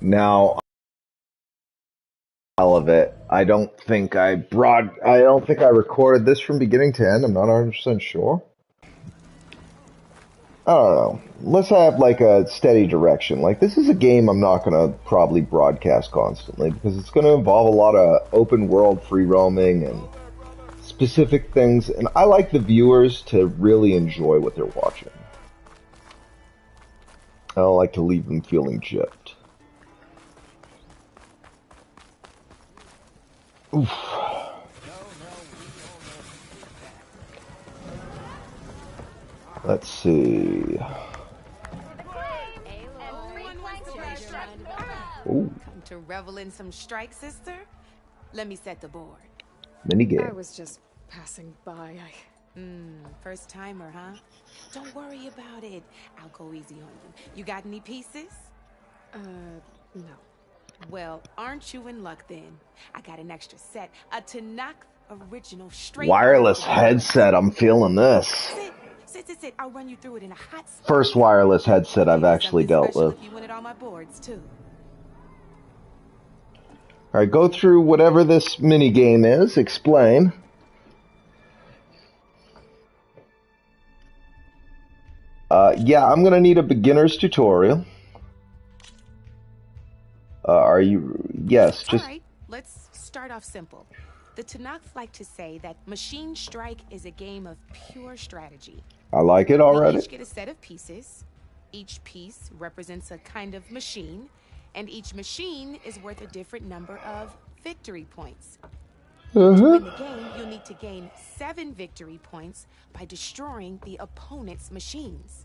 Now, all of it. I don't think I recorded this from beginning to end. I'm not 100% sure. I don't know. Let's have like a steady direction. Like this is a game I'm not gonna probably broadcast constantly because it's gonna involve a lot of open world free roaming and specific things, and I like the viewers to really enjoy what they're watching. I don't like to leave them feeling gypped. Oof. Let's see. Ooh. To revel in some strike, sister? Let me set the board. Minigame. I was just passing by. First timer, huh? Don't worry about it. I'll go easy on you. You got any pieces? No. Well, aren't you in luck then? I got an extra set. A Tanakh original straight Wireless headset. I'm feeling this. Sit. I'll run you through it in a hot second. First wireless headset I've actually dealt with. If you win it on my boards too. Alright, go through whatever this mini game is. Explain. Yeah, I'm gonna need a beginner's tutorial. Are you... Yes, just... Alright, let's start off simple. The Tanakhs like to say that Machine Strike is a game of pure strategy. I like it already. We each get a set of pieces. Each piece represents a kind of machine, and each machine is worth a different number of victory points. To win the game, you'll need to gain 7 victory points by destroying the opponent's machines.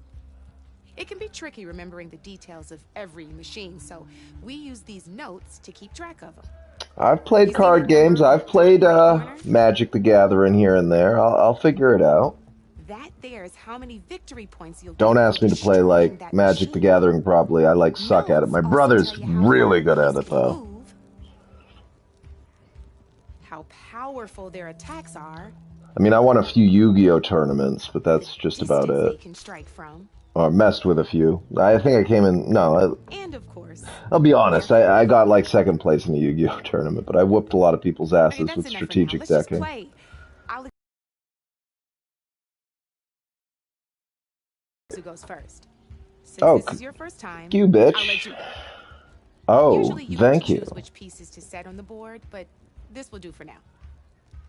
It can be tricky remembering the details of every machine, so we use these notes to keep track of them. I've played card games. I've played Magic the Gathering here and there. I'll figure it out. That there is how many victory points you'll Don't get ask for me to play like destroying that Magic the machine. Gathering properly. I like suck at it. My Notes brother's also tell you how really far good a at piece it can though. move, how powerful their attacks are. I mean, I won a few Yu-Gi-Oh tournaments, but that's just about distance it. they can strike from, Or messed with a few. I think I came in... No, and of course, I'll be honest. I got like second place in the Yu-Gi-Oh tournament, but I whooped a lot of people's okay, asses that's with enough strategic for now. Let's decking. just play. I'll who goes first. Since this is your first time, you bitch. I'll let you go. Oh, Usually you thank get to you. choose which pieces to set on the board, but this will do for now.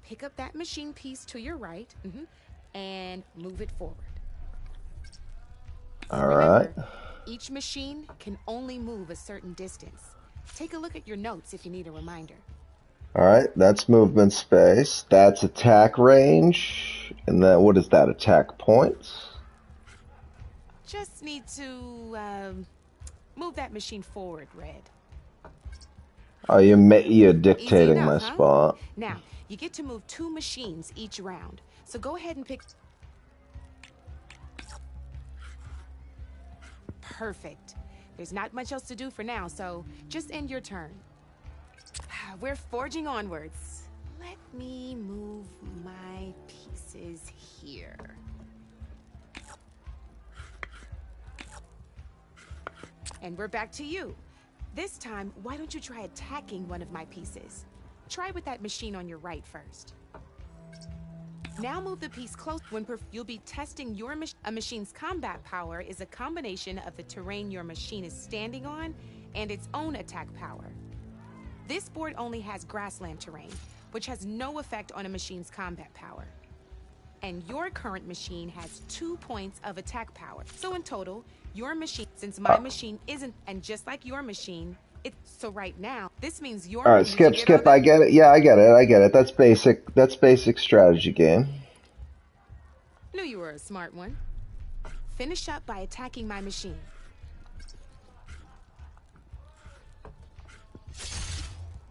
Pick up that machine piece to your right, and move it forward. All right. Remember, each machine can only move a certain distance. Take a look at your notes if you need a reminder. All right, that's movement space. That's attack range. And then what is that? Attack points? Just need to move that machine forward, Red. Oh, you're dictating Easy my enough, huh? spot. Now, you get to move 2 machines each round. So go ahead and pick... Perfect. There's not much else to do for now, so just end your turn. We're forging onwards. Let me move my pieces here. And we're back to you. This time, why don't you try attacking one of my pieces? Try with that machine on your right first. Now move the piece close. You'll be testing your a machine's combat power is a combination of the terrain your machine is standing on and its own attack power. This board only has grassland terrain, which has no effect on a machine's combat power. And your current machine has 2 points of attack power. So in total, your machine, since my machine isn't, and just like your machine, so right now, this means your... All right, skip. I get it. Yeah, I get it. That's basic strategy game. Knew you were a smart one. Finish up by attacking my machine.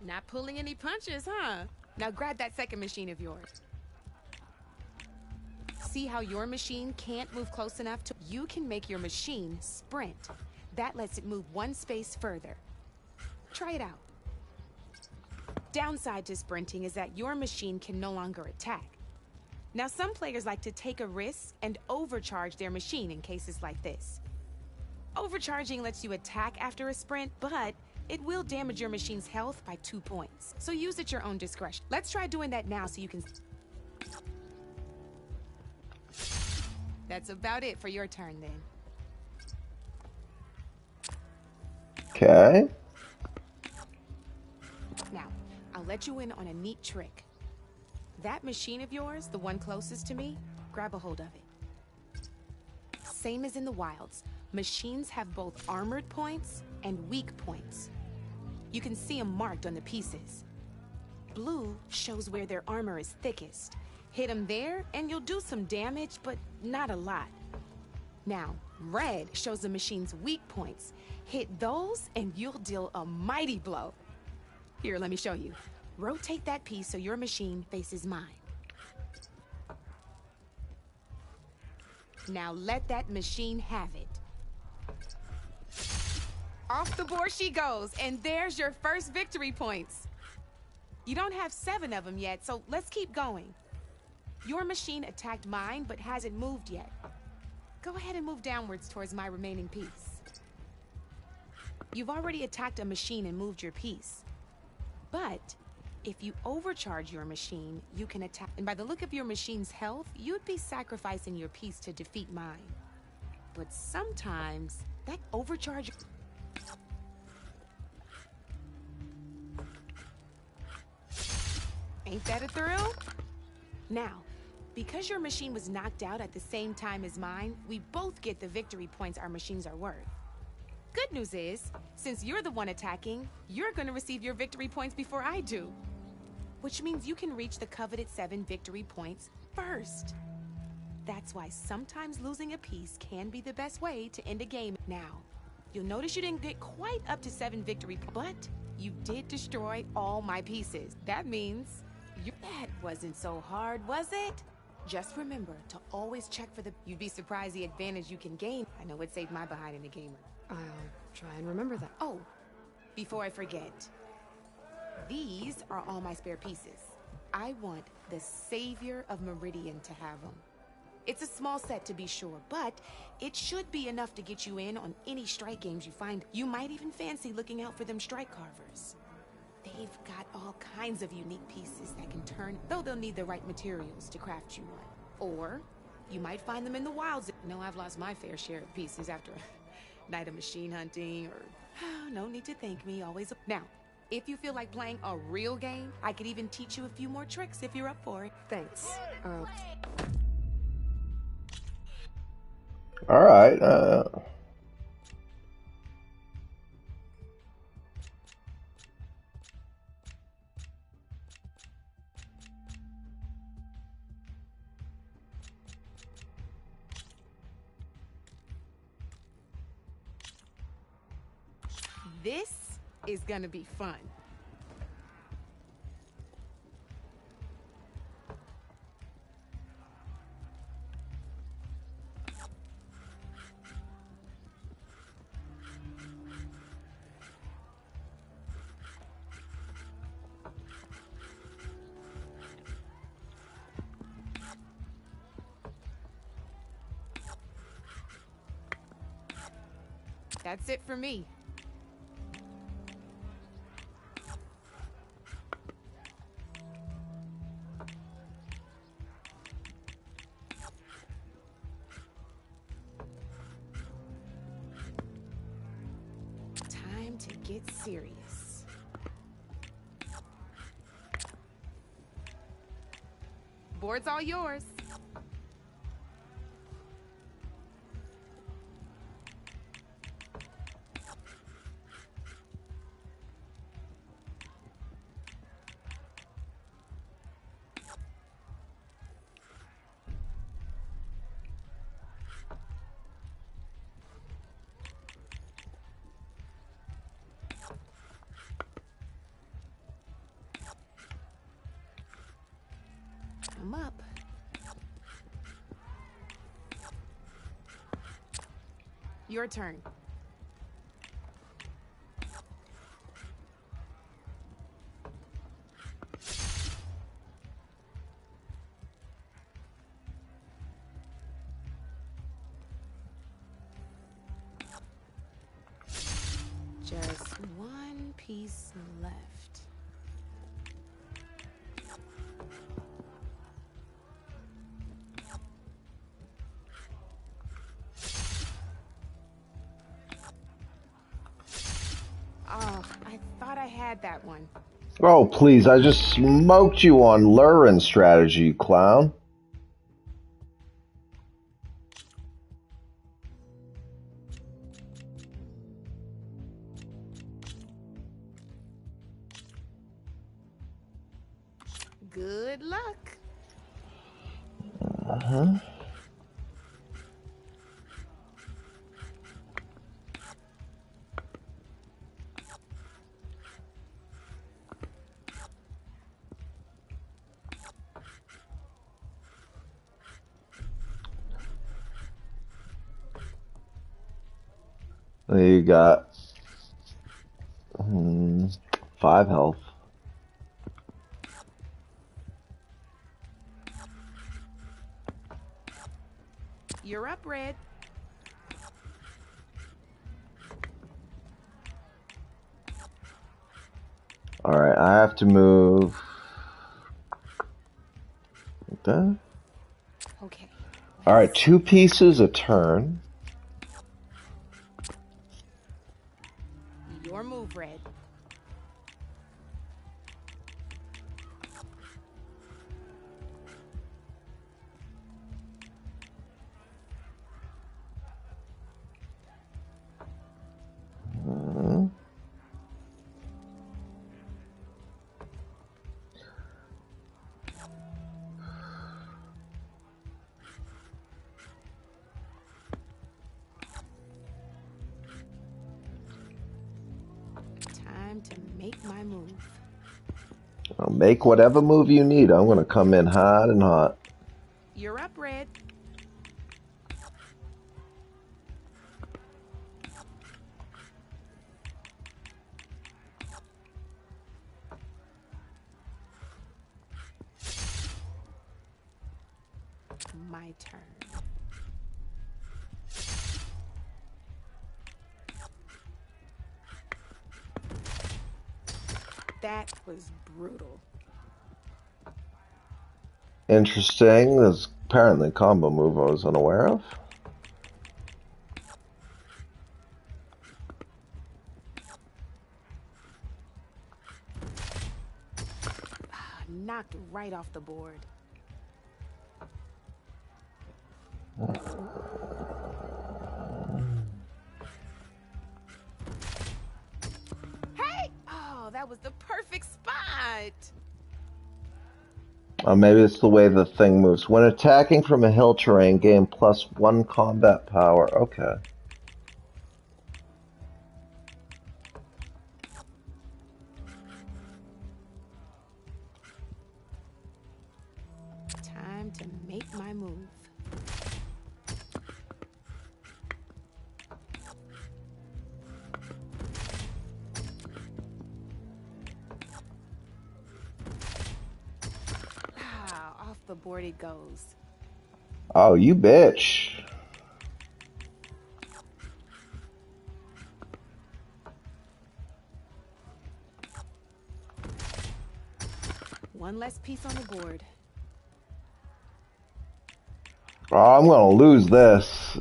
Not pulling any punches, huh? Now grab that second machine of yours. See how your machine can't move close enough to... You can make your machine sprint. That lets it move 1 space further. Try it out. Downside to sprinting is that your machine can no longer attack. Now, some players like to take a risk and overcharge their machine in cases like this. Overcharging lets you attack after a sprint, but it will damage your machine's health by 2 points. So use at your own discretion. Let's try doing that now so you can... That's about it for your turn then. Okay. Now, I'll let you in on a neat trick. That machine of yours, the one closest to me, grab a hold of it. Same as in the wilds, machines have both armored points and weak points. You can see them marked on the pieces. Blue shows where their armor is thickest. Hit them there and you'll do some damage, but not a lot. Now, red shows the machine's weak points. Hit those and you'll deal a mighty blow. Here, let me show you. Rotate that piece so your machine faces mine. Now let that machine have it. Off the board she goes, and there's your first victory points. You don't have 7 of them yet, so let's keep going. Your machine attacked mine, but hasn't moved yet. Go ahead and move downwards towards my remaining piece. You've already attacked a machine and moved your piece. But if you overcharge your machine, you can attack. And by the look of your machine's health, you'd be sacrificing your piece to defeat mine. But sometimes that overcharge... Ain't that a thrill? Now, because your machine was knocked out at the same time as mine, we both get the victory points our machines are worth. Good news is, since you're the one attacking, you're gonna receive your victory points before I do. Which means you can reach the coveted 7 victory points first. That's why sometimes losing a piece can be the best way to end a game. Now, you'll notice you didn't get quite up to 7 victory points, but you did destroy all my pieces. That means that wasn't so hard, was it? Just remember to always check for the... You'd be surprised the advantage you can gain. I know it saved my behind in a gamer. I'll try and remember that. Oh, before I forget, these are all my spare pieces. I want the Savior of Meridian to have them. It's a small set to be sure, but it should be enough to get you in on any strike games you find. You might even fancy looking out for them strike carvers. They've got all kinds of unique pieces that can turn, though they'll need the right materials to craft you one. Or you might find them in the wilds. No, I've lost my fair share of pieces after a night of machine hunting, or no need to thank me, always. Now, if you feel like playing a real game, I could even teach you a few more tricks if you're up for it. Thanks. All right. This is gonna be fun. That's it for me. Time to get serious. Board's all yours. I'm up. Your turn. Just one One piece left. Oh, I thought I had that one. Oh, please, I just smoked you on luring strategy, you clown. Good luck. Uh-huh. You got 5 health. You're up, Red. Alright, I have to move like that. Okay. Alright, 2 pieces a turn. Your move, Red. Time to make my move. Well, make whatever move you need. I'm gonna come in hot and hot. You're up, Red. My turn. That was brutal. Interesting. There's apparently a combo move I was unaware of. Knocked right off the board. Hey! Oh, that was the perfect spot. Maybe it's the way the thing moves. When attacking from a hill terrain, gain +1 combat power. Okay. Time to make my move. Off the board it goes. Oh, you bitch. One less piece on the board. Oh, I'm gonna lose this.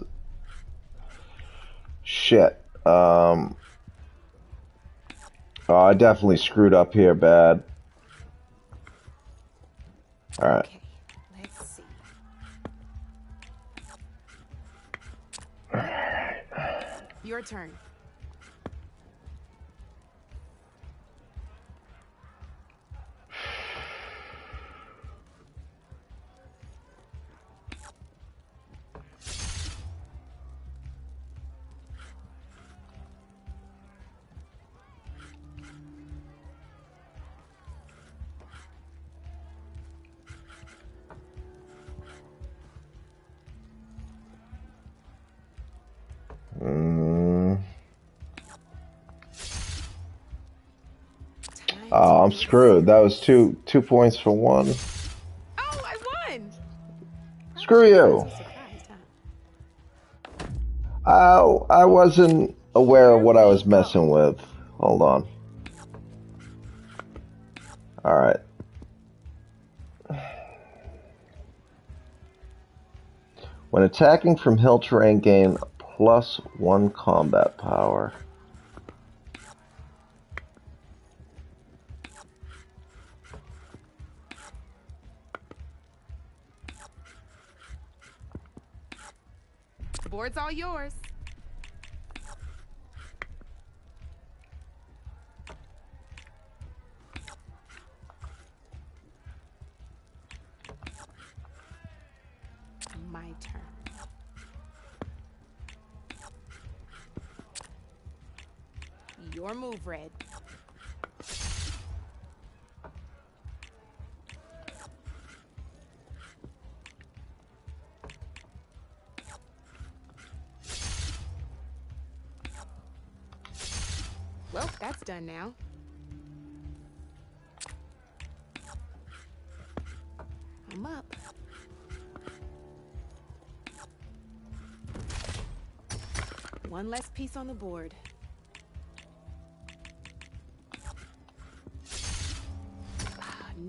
Shit. Oh, I definitely screwed up here bad. Alright. Okay, let's see. Your turn. Oh, I'm screwed. That was two points for 1. Oh, I won! Screw you. Surprised, huh? I wasn't aware of what I was messing with. Hold on. Alright. When attacking from hill terrain, gain +1 combat power. The board's all yours. My turn. Your move, Red. Well, that's done now. I'm up. One less piece on the board.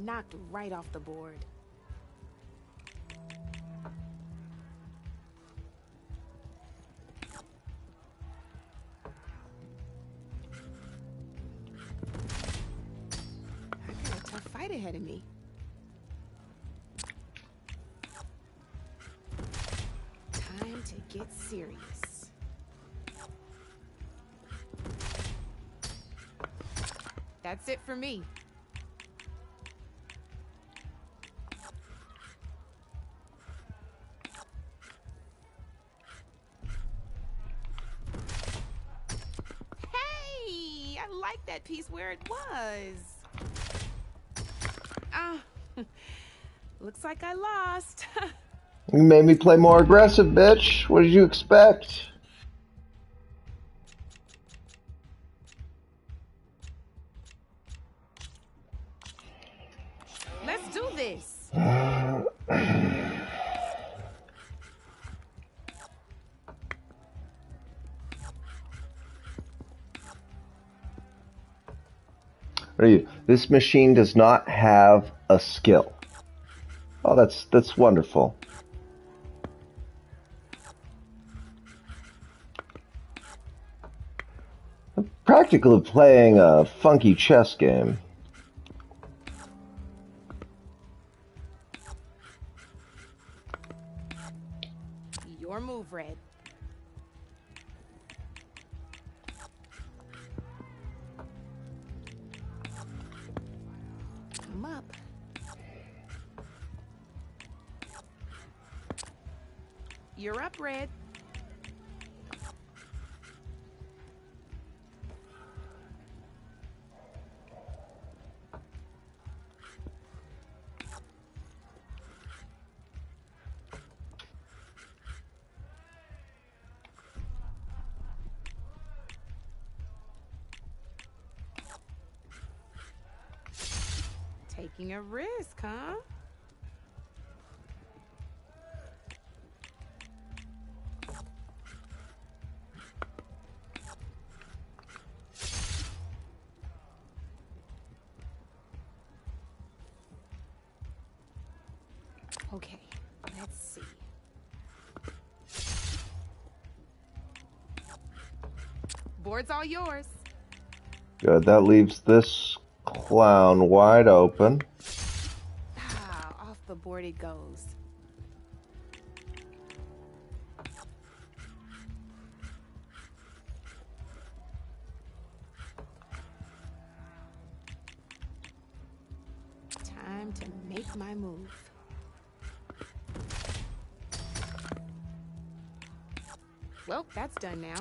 Knocked right off the board. I got a tough fight ahead of me. Time to get serious. That's it for me. Hey, I like that piece where it was. Ah, looks like I lost. You made me play more aggressive, bitch. What did you expect? Let's do this. What are you? This machine does not have a skill. Oh, that's wonderful. I'm practically playing a funky chess game. Your move, Red. I'm up. You're up, Red. Taking a risk, huh? Okay, let's see. Board's all yours. Good. That leaves this clown wide open. Ah, off the board it goes. Time to make my move. Well, that's done now.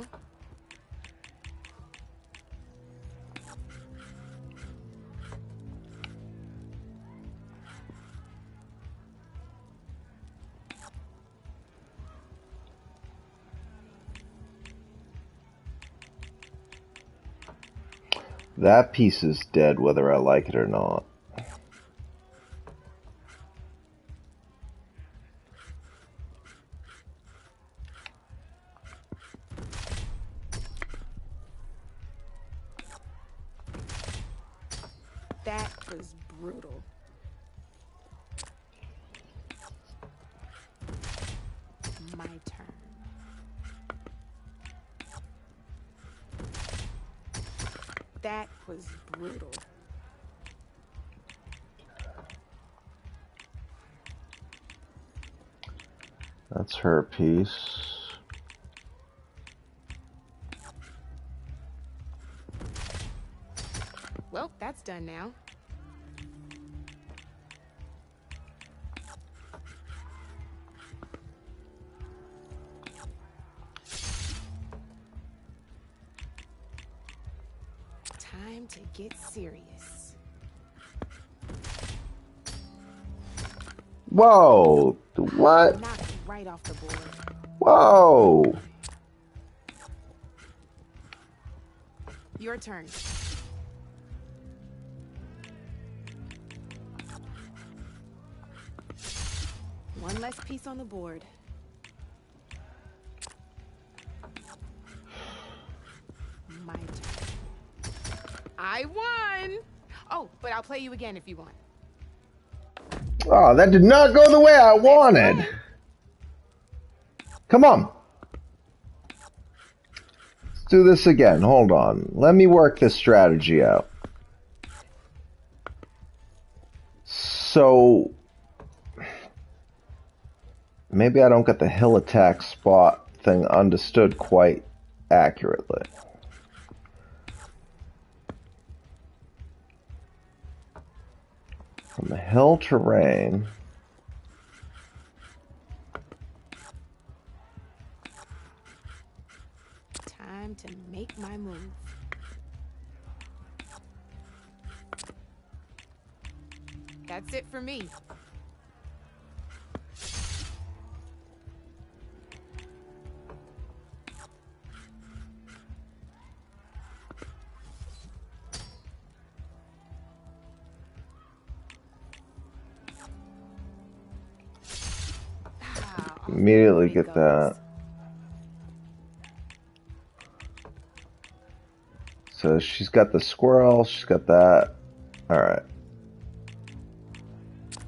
That piece is dead whether I like it or not. That was brutal. My turn. That was brutal. That's her piece. Well, that's done now. Time to get serious. Whoa! What? Knock it right off the board. Whoa! Your turn. One less piece on the board. My turn. I won! Oh, but I'll play you again if you want. Oh, that did not go the way I wanted. Come on. Let's do this again. Hold on. Let me work this strategy out. So, maybe I don't get the hill attack spot thing understood quite accurately. From the hill terrain, Time to make my move. That's it for me. immediately get that. So she's got the squirrel, she's got that. Alright.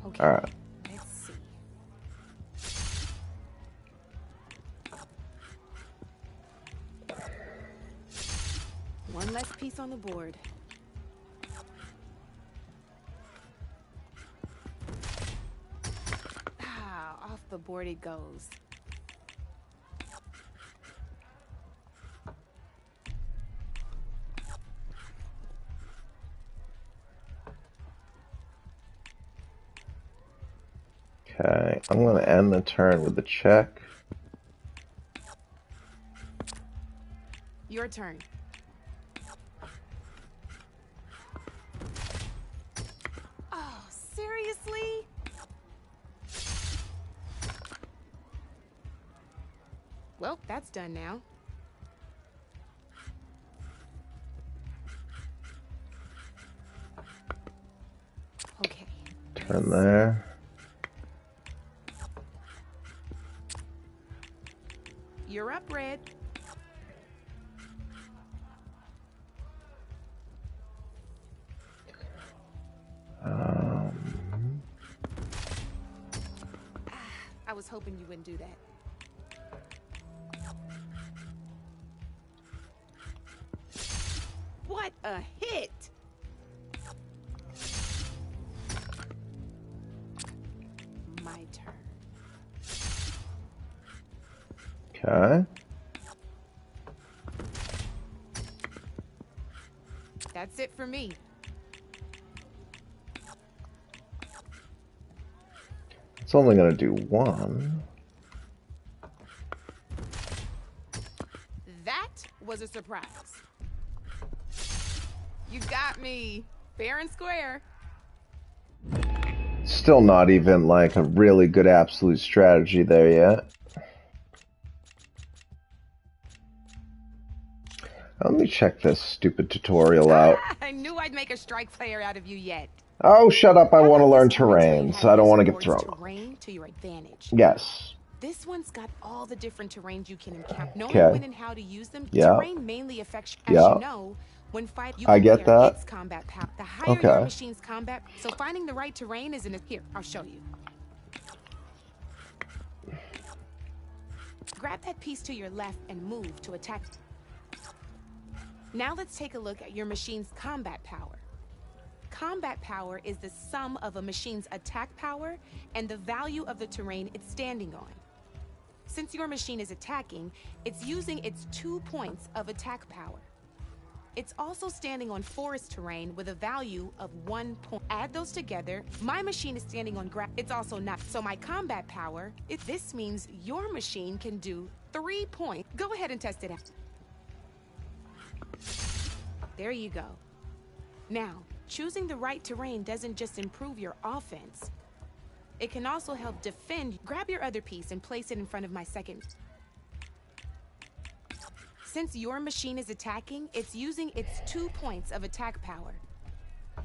Okay. Alright. Let's see. One less piece on the board. Off the board it goes. Okay, I'm going to end the turn with the check. Your turn. Oh, seriously? Well, that's done now. Okay. Turn there. You're up, Red. I was hoping you wouldn't do that. What a hit! My turn. Okay. That's it for me. It's only going to do one. That was a surprise. You got me. Fair and square. Still not even like a really good absolute strategy there yet. Let me check this stupid tutorial out. I knew I'd make a strike player out of you yet. Oh, shut up. I want to learn This one will tell you terrains. how to I don't use want to the get thrown board's off. terrain to your advantage. Yes. This one's got all the different terrains you can encounter. Knowing Okay. when and how to use them, Yeah. terrain mainly affects, as Yeah. you know, When fight, you I get compare that. its combat power. The higher your Okay. machine's combat, so finding the right terrain is in it. Here, I'll show you. Grab that piece to your left and move to attack. Now let's take a look at your machine's combat power. Combat power is the sum of a machine's attack power and the value of the terrain it's standing on. Since your machine is attacking, it's using its 2 points of attack power. It's also standing on forest terrain with a value of 1 point. Add those together. My machine is standing on grass. It's also not. So my combat power, this means your machine can do 3 points. Go ahead and test it out. There you go. Now, choosing the right terrain doesn't just improve your offense. It can also help defend. Grab your other piece and place it in front of my second. Since your machine is attacking, it's using its 2 points of attack power.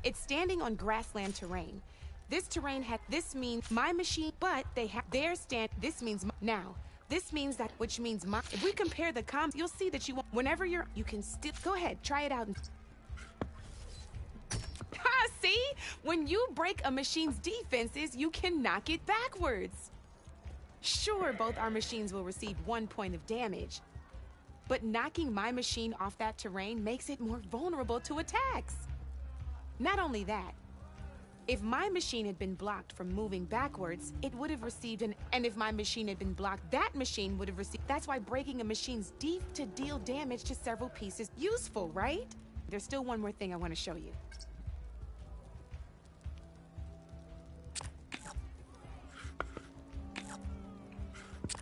It's standing on grassland terrain. This terrain this means my machine, but they have their stand. This means now. This means that, which means my. If we compare the comps, you'll see that whenever you can still go ahead, try it out. See? When you break a machine's defenses, you can knock it backwards. Sure, both our machines will receive 1 point of damage. But knocking my machine off that terrain makes it more vulnerable to attacks. Not only that, if my machine had been blocked from moving backwards, it would have received and if my machine had been blocked, that machine would have received. That's why breaking a machine's to deal damage to several pieces useful, right? There's still one more thing I want to show you.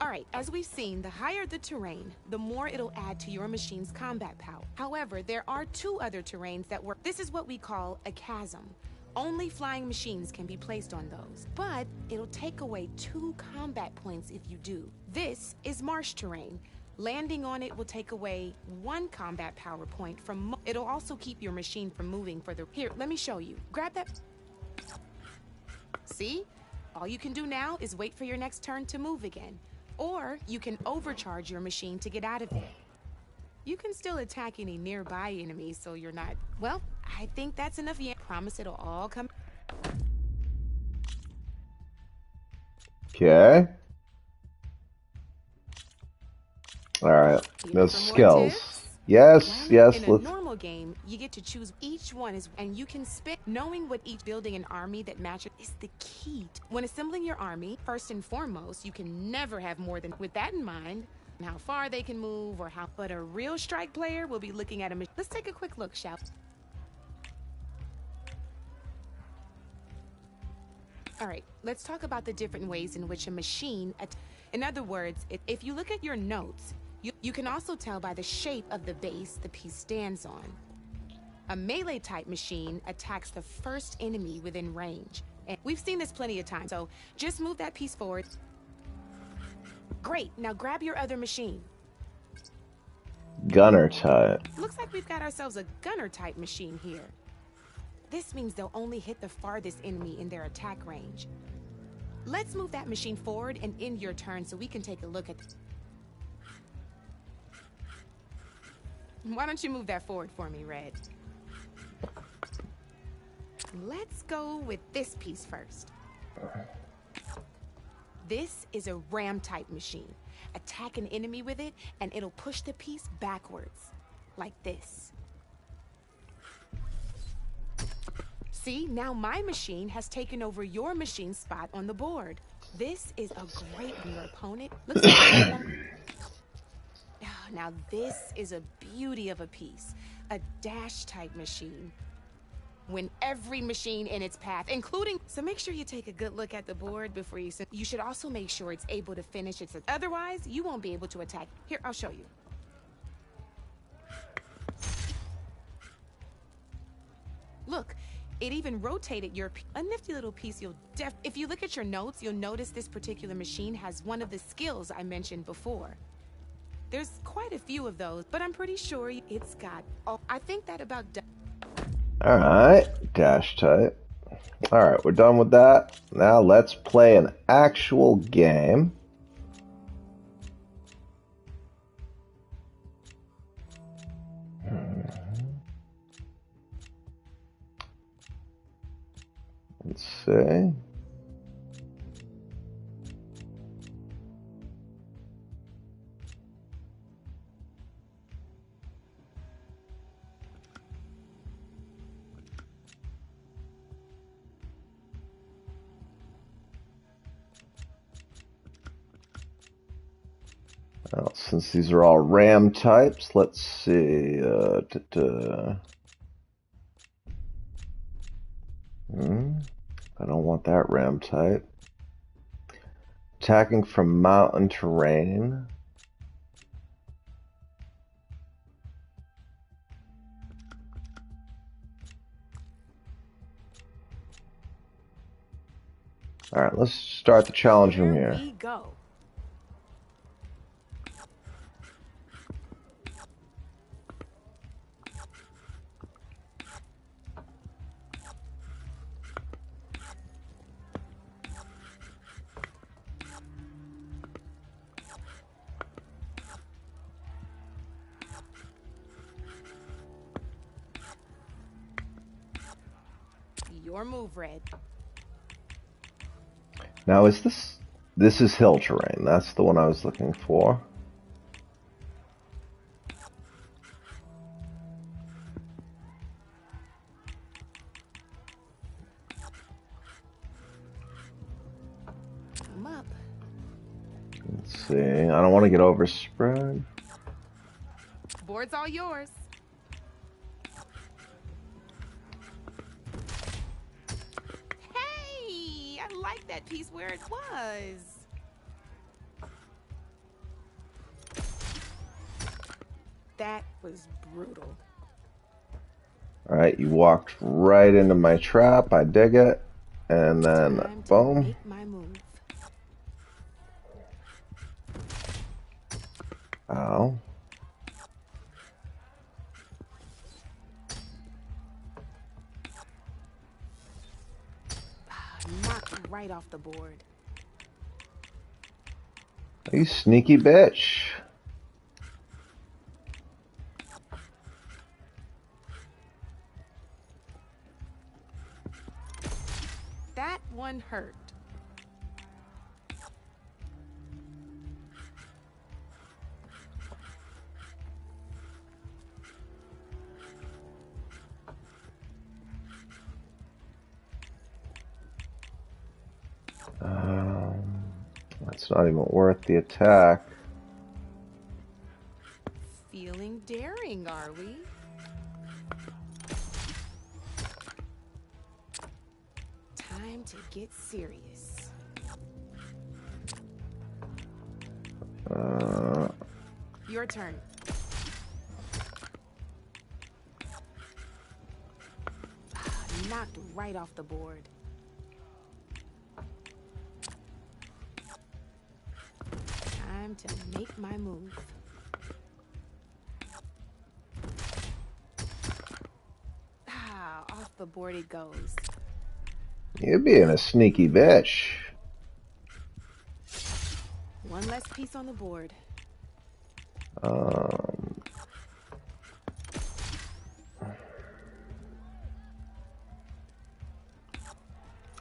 All right, as we've seen, the higher the terrain, the more it'll add to your machine's combat power. However, there are 2 other terrains that work. This is what we call a chasm. Only flying machines can be placed on those, but it'll take away 2 combat points if you do. This is marsh terrain. Landing on it will take away 1 combat power point from. It'll also keep your machine from moving further. Here, let me show you. Grab that. See? All you can do now is wait for your next turn to move again. Or you can overcharge your machine to get out of it. You can still attack any nearby enemies, so you're not. Well, I think that's enough. Yeah, promise it'll all come. Okay. All right. Those skills. Yes, Well, yes. in a Let's. normal game, you get to choose each one and you can spit. Knowing what each building an army that matches is the key. When assembling your army, first and foremost, you can never have more than. With that in mind, how far they can move or how. But a real strike player will be looking at a. Let's take a quick look, shall we? All right, let's talk about the different ways in which a machine. In other words, if you look at your notes. You can also tell by the shape of the base the piece stands on. A melee-type machine attacks the first enemy within range. And we've seen this plenty of times, so just move that piece forward. Great, now grab your other machine. Gunner type. Looks like we've got ourselves a gunner-type machine here. This means they'll only hit the farthest enemy in their attack range. Let's move that machine forward and end your turn so we can take a look at. Why don't you move that forward for me, Red? Let's go with this piece first. This is a ram-type machine. Attack an enemy with it, and it'll push the piece backwards, like this. See, now my machine has taken over your machine's spot on the board. This is a great when your opponent looks like. Now this is a beauty of a piece, a dash-type machine. When every machine in its path, including. So make sure you take a good look at the board before you. You should also make sure it's able to finish its. Otherwise, you won't be able to attack. Here, I'll show you. Look, it even rotated your. A nifty little piece. If you look at your notes, you'll notice this particular machine has one of the skills I mentioned before. There's quite a few of those, but I'm pretty sure it's got. Oh, I think that about. All right, dash type. All right, we're done with that. Now let's play an actual game. Let's see. Well, since these are all RAM types, let's see. I don't want that RAM type. Attacking from mountain terrain. Alright, let's start the challenge from here. We go. Your move, Red. Now, is this is hill terrain? That's the one I was looking for. Come up. Let's see. I don't want to get overspread. Board's all yours. Hey, I like that piece where it was. That was brutal. Alright, you walked right into my trap. I dig it. And then, Time to boom. make my move. Ow. Knocked right off the board. You sneaky bitch. That one hurt. That's not even worth the attack. Feeling daring, are we? Time to get serious. Your turn. Knocked right off the board. Time to make my move. Off the board it goes. You're being a sneaky bitch. One less piece on the board.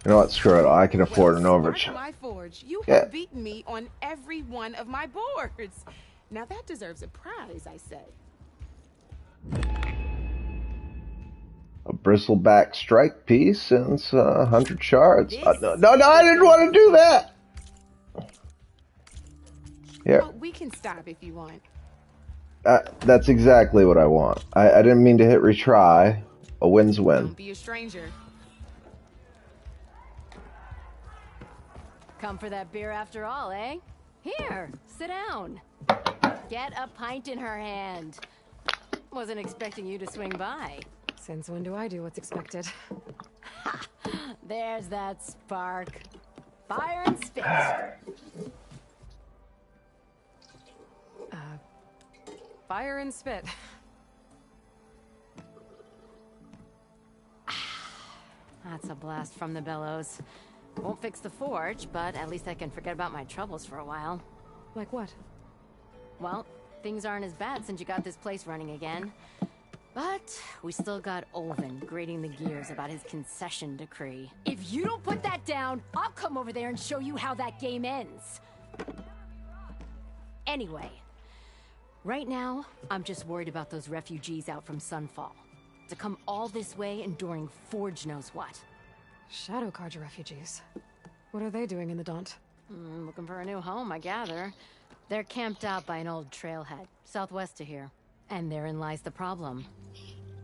You know what? Screw it. I can afford an Spark overcharge. my forge. You Yeah. have beaten me on every one of my boards. Now that deserves a prize, I say. A bristleback strike piece and 100 shards. This No, I didn't want to do that. Here. Oh, we can stop if you want. That's exactly what I want. I didn't mean to hit retry. A win's a win. Don't be a stranger. Come for that beer after all, eh? Here, sit down. Get a pint in her hand. Wasn't expecting you to swing by. Since when do I do what's expected? There's that spark. Fire and spit. Fire and spit. That's a blast from the bellows. Won't fix the forge, but at least I can forget about my troubles for a while. Like what? Well, things aren't as bad since you got this place running again. But we still got Olvin grating the gears about his concession decree. If you don't put that down, I'll come over there and show you how that game ends. Anyway, right now, I'm just worried about those refugees out from Sunfall. To come all this way enduring Forge knows what. Shadow Carja refugees. What are they doing in the Daunt? Looking for a new home, I gather. They're camped out by an old trailhead, southwest of here. And therein lies the problem.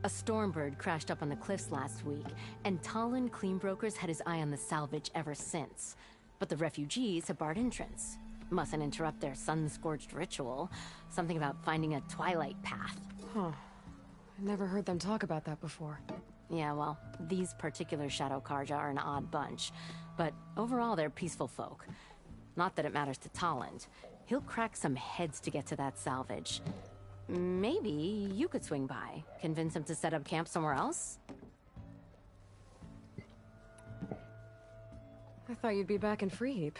A Stormbird crashed up on the cliffs last week, and Talon Cleanbrokers had his eye on the salvage ever since. But the refugees have barred entrance. Mustn't interrupt their sun-scorched ritual. Something about finding a twilight path. Huh. I never heard them talk about that before. Yeah, well, these particular Shadow Carja are an odd bunch. But overall, they're peaceful folk. Not that it matters to Talon. He'll crack some heads to get to that salvage. Maybe you could swing by, convince him to set up camp somewhere else? I thought you'd be back in Freeheap.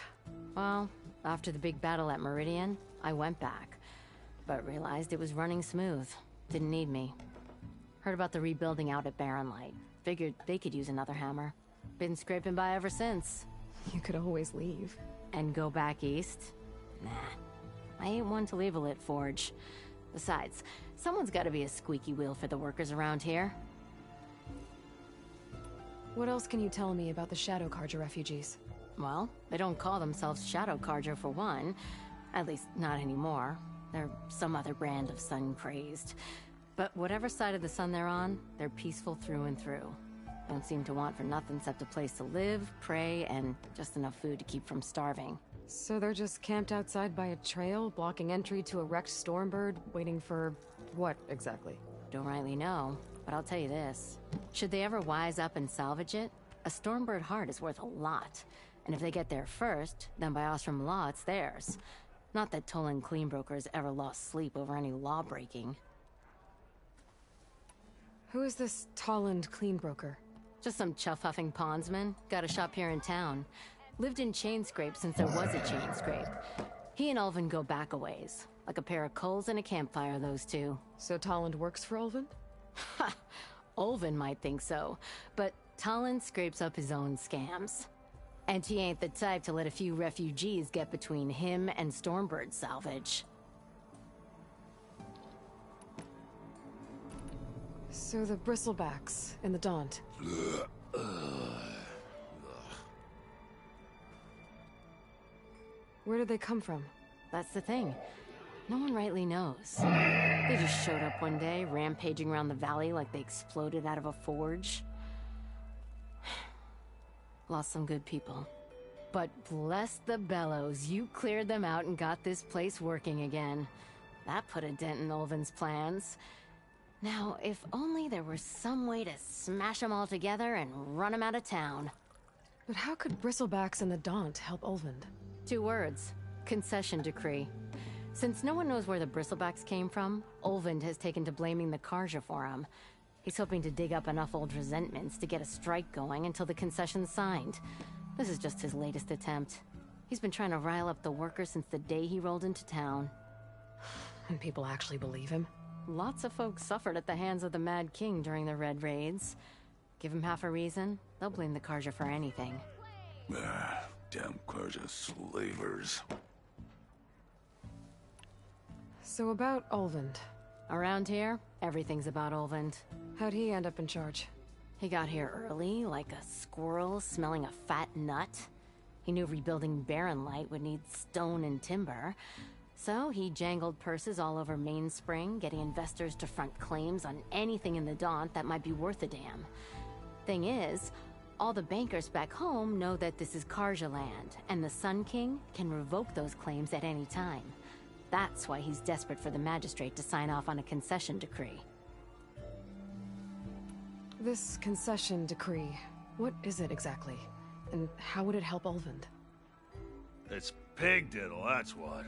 Well, after the big battle at Meridian, I went back. But realized it was running smooth. Didn't need me. Heard about the rebuilding out at Barren Light. Figured they could use another hammer. Been scraping by ever since. You could always leave. And go back east? Nah. I ain't one to leave a lit forge. Besides, someone's gotta be a squeaky wheel for the workers around here. What else can you tell me about the Shadow Carja refugees? Well, they don't call themselves Shadow Carja for one. At least, not anymore. They're some other brand of sun-crazed. But whatever side of the sun they're on, they're peaceful through and through. Don't seem to want for nothing except a place to live, pray, and just enough food to keep from starving. So they're just camped outside by a trail, blocking entry to a wrecked Stormbird, waiting for what exactly? Don't rightly know, but I'll tell you this. Should they ever wise up and salvage it, a Stormbird heart is worth a lot. And if they get there first, then by Ostrom law, it's theirs. Not that Tolan Cleanbrokers ever lost sleep over any law breaking. Who is this Talland Cleanbroker? Just some chuff-huffing pondsman. Got a shop here in town. Lived in Chainscrape since there was a Chainscrape. He and Ulvin go back a ways. Like a pair of coals and a campfire, those two. So Talland works for Ulvin? Ha! Ulvin might think so, but Talon scrapes up his own scams. And he ain't the type to let a few refugees get between him and Stormbird salvage. So the Bristlebacks in the Daunt. Where did they come from? That's the thing. No one rightly knows. They just showed up one day, rampaging around the valley like they exploded out of a forge. Lost some good people. But bless the bellows, you cleared them out and got this place working again. That put a dent in Ulvin's plans. Now, if only there were some way to smash them all together and run them out of town. But how could Bristlebacks and the Daunt help Ulvund? 2 words. Concession decree. Since no one knows where the Bristlebacks came from, Ulvund has taken to blaming the Carja for him. He's hoping to dig up enough old resentments to get a strike going until the concession's signed. This is just his latest attempt. He's been trying to rile up the workers since the day he rolled into town. And people actually believe him? Lots of folks suffered at the hands of the Mad King during the Red Raids. Give him half a reason, they'll blame the Carja for anything. Damn Carja slavers. So about Ulvund. Around here, everything's about Ulvund. How'd he end up in charge? He got here early, like a squirrel smelling a fat nut. He knew rebuilding Barren Light would need stone and timber. So he jangled purses all over Mainspring, getting investors to front claims on anything in the Daunt that might be worth a damn. Thing is, all the bankers back home know that this is Carja land, and the Sun King can revoke those claims at any time. That's why he's desperate for the magistrate to sign off on a concession decree. This concession decree, what is it exactly? And how would it help Ulvund? It's pig diddle, that's what.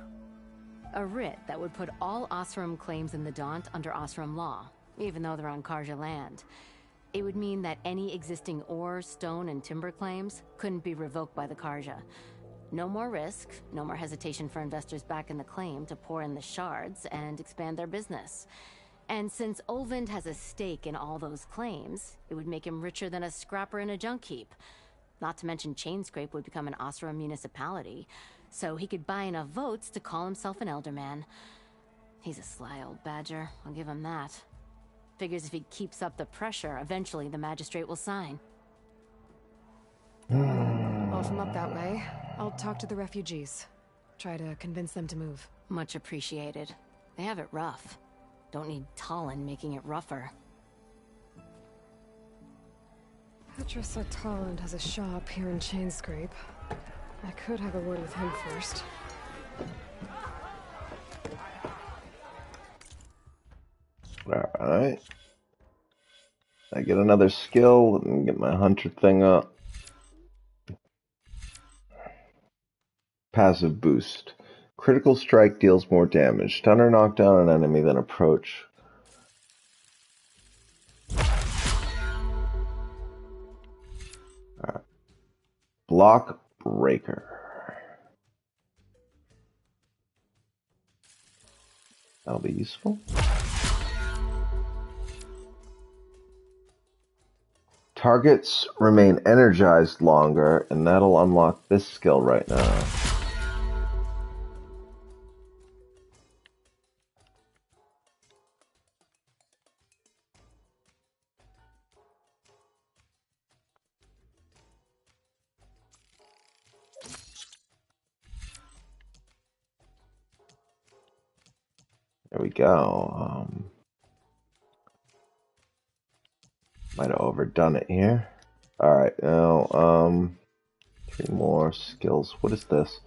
A writ that would put all Osram claims in the Daunt under Osram law, even though they're on Carja land. It would mean that any existing ore, stone, and timber claims couldn't be revoked by the Carja. No more risk, no more hesitation for investors back in the claim to pour in the shards and expand their business. And since Olvind has a stake in all those claims, it would make him richer than a scrapper in a junk heap. Not to mention Chainscrape would become an Osra municipality, so he could buy enough votes to call himself an Elderman. He's a sly old badger, I'll give him that. Figures if he keeps up the pressure, eventually the magistrate will sign. Well, if I'm up that way, I'll talk to the refugees. Try to convince them to move. Much appreciated. They have it rough. Don't need Talon making it rougher. Petra said Talland has a shop here in Chainscrape. I could have a word with him first. Alright. I get another skill and get my hunter thing up. Passive boost. Critical strike deals more damage. Stun or knock down an enemy, then approach. Alright. Block breaker. That'll be useful. Targets remain energized longer, and that'll unlock this skill right now. There we go. Might have overdone it here. Alright, now, 3 more skills. What is this?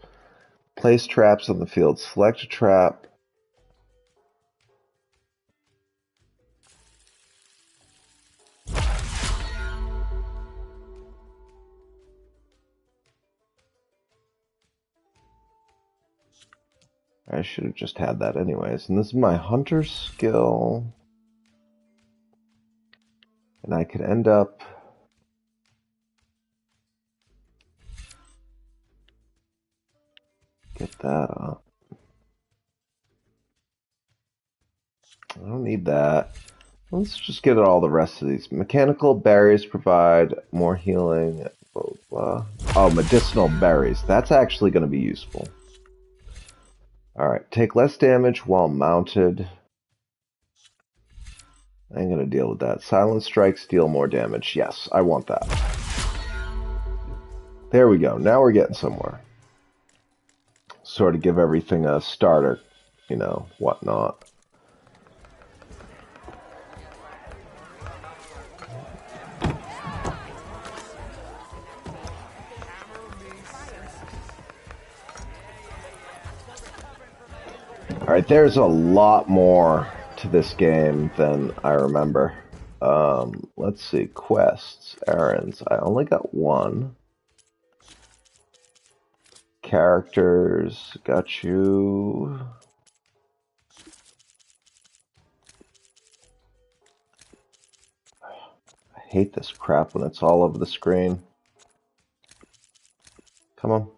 Place traps on the field. Select a trap. I should have just had that anyways. And this is my hunter skill. And I could end up get that up. I don't need that. Let's just get all the rest of these. Mechanical berries provide more healing. Blah, blah. Oh, medicinal berries. That's actually going to be useful. Alright, take less damage while mounted. I ain't gonna deal with that. Silent strikes deal more damage. Yes, I want that. There we go. Now we're getting somewhere. Sort of give everything a starter, you know, whatnot. Alright, there's a lot more to this game than I remember. Let's see. Quests, errands. I only got one. Characters. Got you. I hate this crap when it's all over the screen. Come on.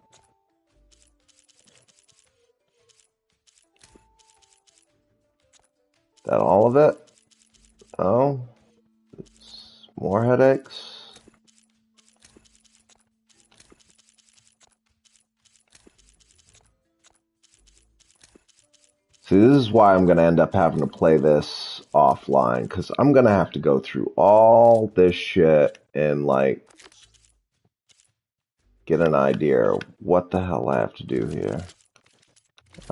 That all of it? Oh, it's more headaches. See, this is why I'm going to end up having to play this offline, because I'm going to have to go through all this shit and, like, get an idea of what the hell I have to do here.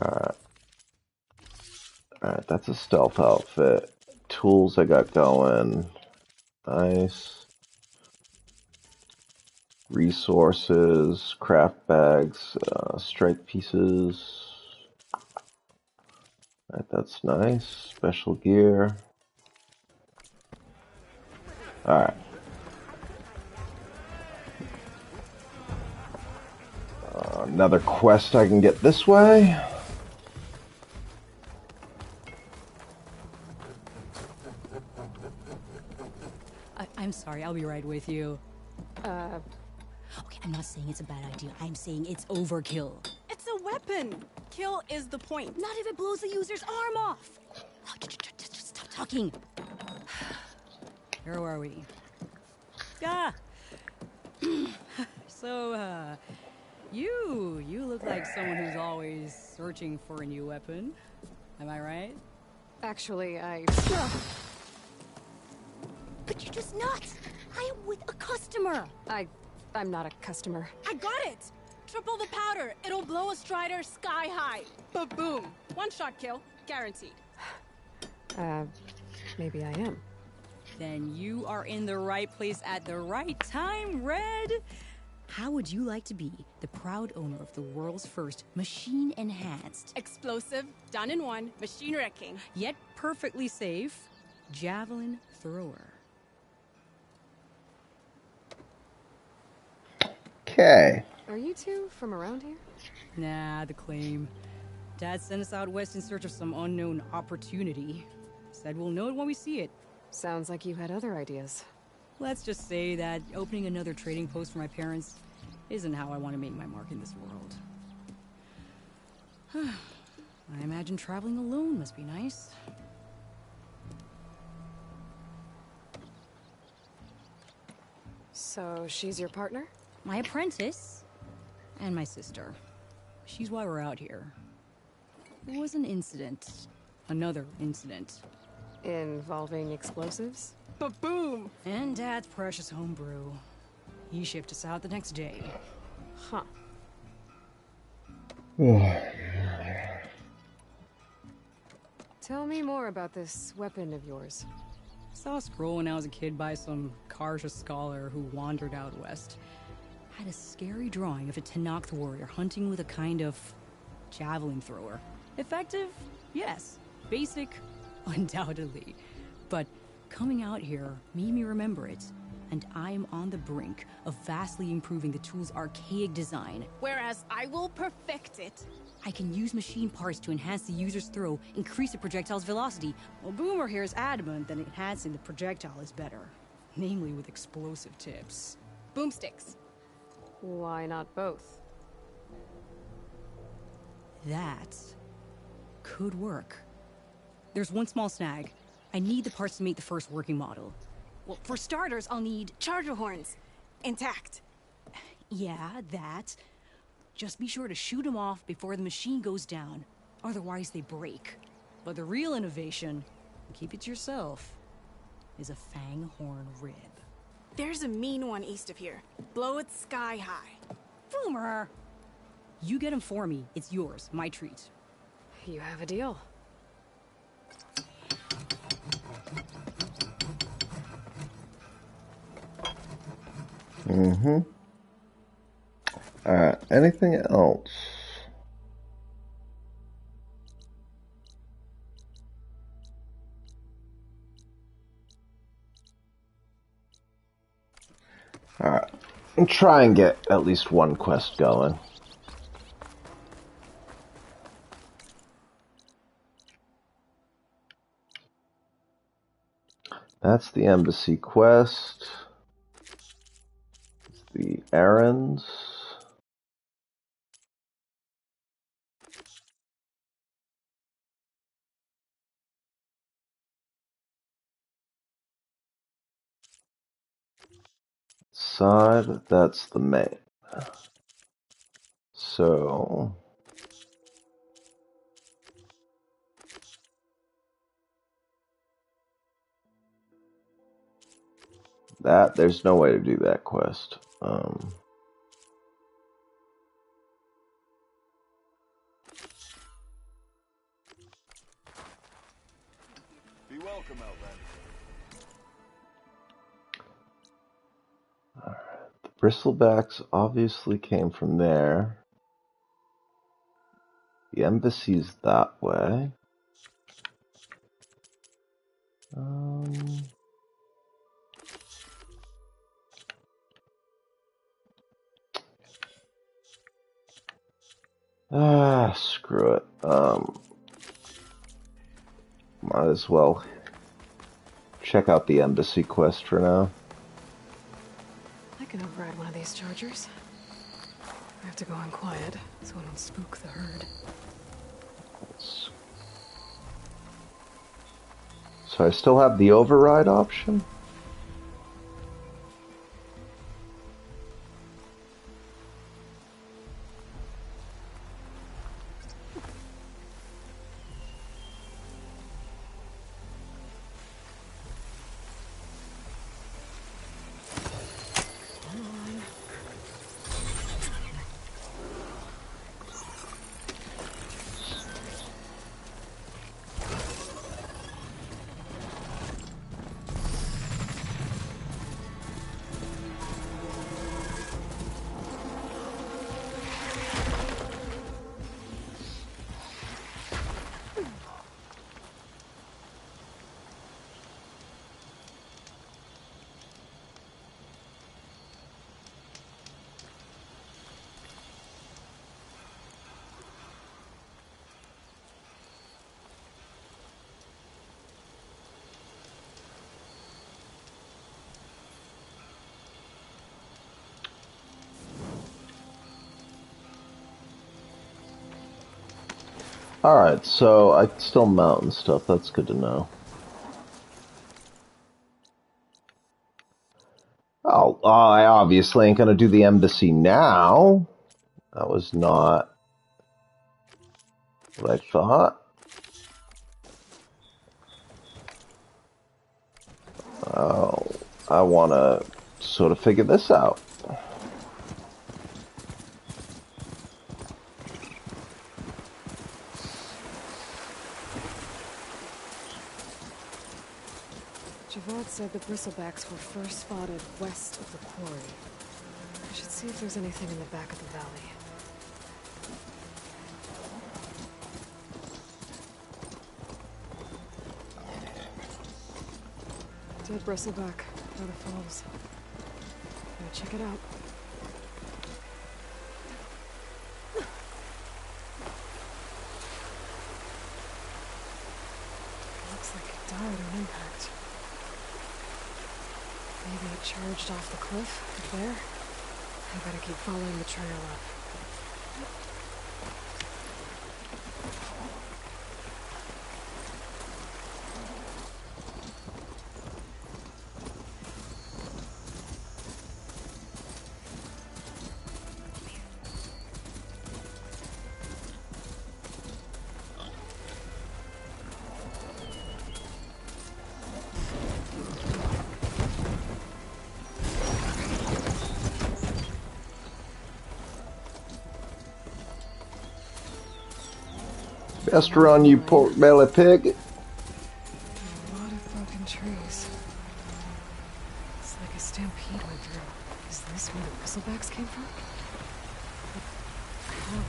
Alright. Alright, that's a stealth outfit. Tools I got going. Nice. Resources, craft bags, strike pieces. Alright, that's nice. Special gear. Alright. Another quest I can get this way. I'm sorry, I'll be right with you. Okay, I'm not saying it's a bad idea. I'm saying it's overkill. It's a weapon! Kill is the point. Not if it blows the user's arm off. Just stop talking. Where are we? Ah! So, you look like someone who's always searching for a new weapon. Am I right? Actually, But you're just nuts. I am with a customer. I'm not a customer. I got it! Triple the powder. It'll blow a Strider sky high. Ba-boom. One shot kill. Guaranteed. Maybe I am. Then you are in the right place at the right time, Red. How would you like to be the proud owner of the world's first machine-enhanced, Explosive, done in one, machine wrecking. yet perfectly safe, javelin thrower? Okay. Are you two from around here? Nah, the claim. Dad sent us out west in search of some unknown opportunity. Said we'll know it when we see it. Sounds like you had other ideas. Let's just say that opening another trading post for my parents isn't how I want to make my mark in this world. I imagine traveling alone must be nice. So she's your partner? My apprentice and my sister. She's why we're out here. There was an incident. Another incident. Involving explosives? Ba-boom! And Dad's precious homebrew. He shipped us out the next day. Huh. Tell me more about this weapon of yours. Saw a scroll when I was a kid by some Karja scholar who wandered out west. Had a scary drawing of a Tenakth warrior hunting with a kind of javelin thrower. Effective? Yes. Basic? Undoubtedly. But coming out here made me remember it, and I am on the brink of vastly improving the tool's archaic design. Whereas I will perfect it. I can use machine parts to enhance the user's throw, increase the projectile's velocity. Well, Boomer here is adamant that enhancing the projectile is better. Namely with explosive tips. Boomsticks. Why not both? That could work. There's one small snag. I need the parts to make the first working model. Well, for starters, I'll need charger horns. Intact. Yeah, that. Just be sure to shoot them off before the machine goes down. Otherwise they break. But the real innovation, keep it to yourself, is a fang horn rib. There's a mean one east of here. Blow it sky high. Boomer! You get him for me. It's yours. My treat. You have a deal. Mm-hmm. Alright, anything else? Alright, and try and get at least one quest going. That's the embassy quest. The errands. Side, that's the main. So that there's no way to do that quest. Be welcome, Outlander. The bristlebacks obviously came from there. The embassy's that way. Screw it. Might as well check out the embassy quest for now. I can override one of these chargers. I have to go in quiet so I don't spook the herd. So I still have the override option? Alright, so I can still mount and stuff. That's good to know. Oh, I obviously ain't gonna do the embassy now. That was not what I thought. Oh, I wanna sort of figure this out. Javad said the bristlebacks were first spotted west of the quarry. I should see if there's anything in the back of the valley. Dead bristleback, by the falls. Now check it out. Looks like it died on impact. Maybe it charged off the cliff up there. I better keep following the trail up. Best run, you pork belly pig. A lot of broken trees. It's like a stampede went through. Is this where the bristlebacks came from? But how?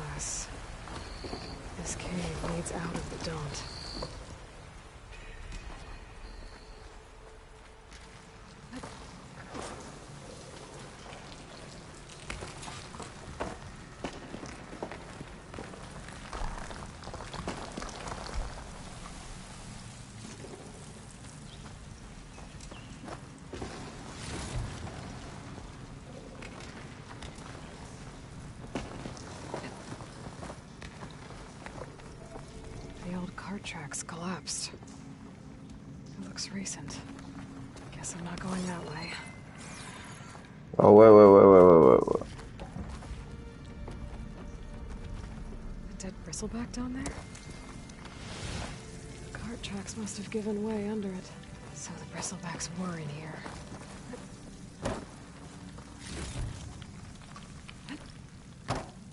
Unless this cave leads out of the Daunt. Tracks collapsed. It looks recent. Guess I'm not going that way. Oh, wait. A dead bristleback down there? The cart tracks must have given way under it. So the bristlebacks were in here.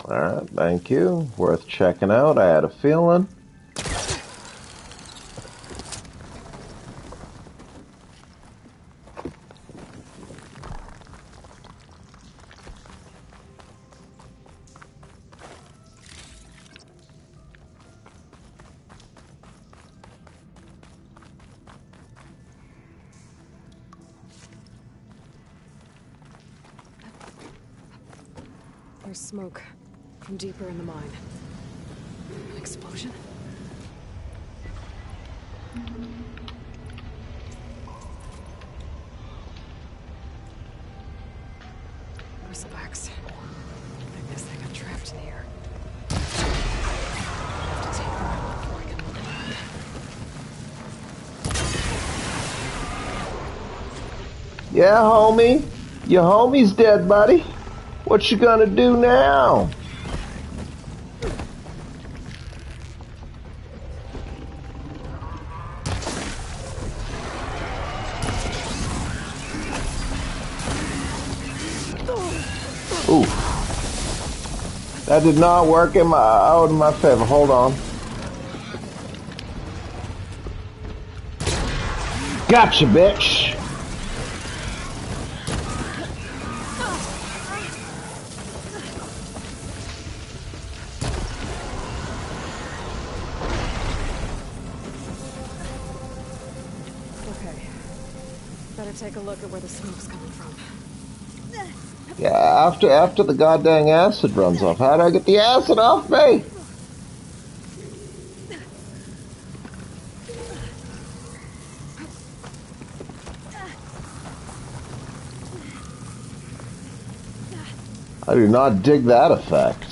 Alright, thank you. Worth checking out. I had a feeling. There's smoke from deeper in the mine. An explosion? Bristlebacks. I guess they got trapped in here. I have to take them out before I can Yeah, homie. Your homie's dead, buddy. What you gonna do now? Ooh. That did not work out in my favor. Hold on. Gotcha, bitch. Okay. Better take a look at where the smoke's coming from. Yeah, after the goddamn acid runs off. How do I get the acid off me? I do not dig that effect.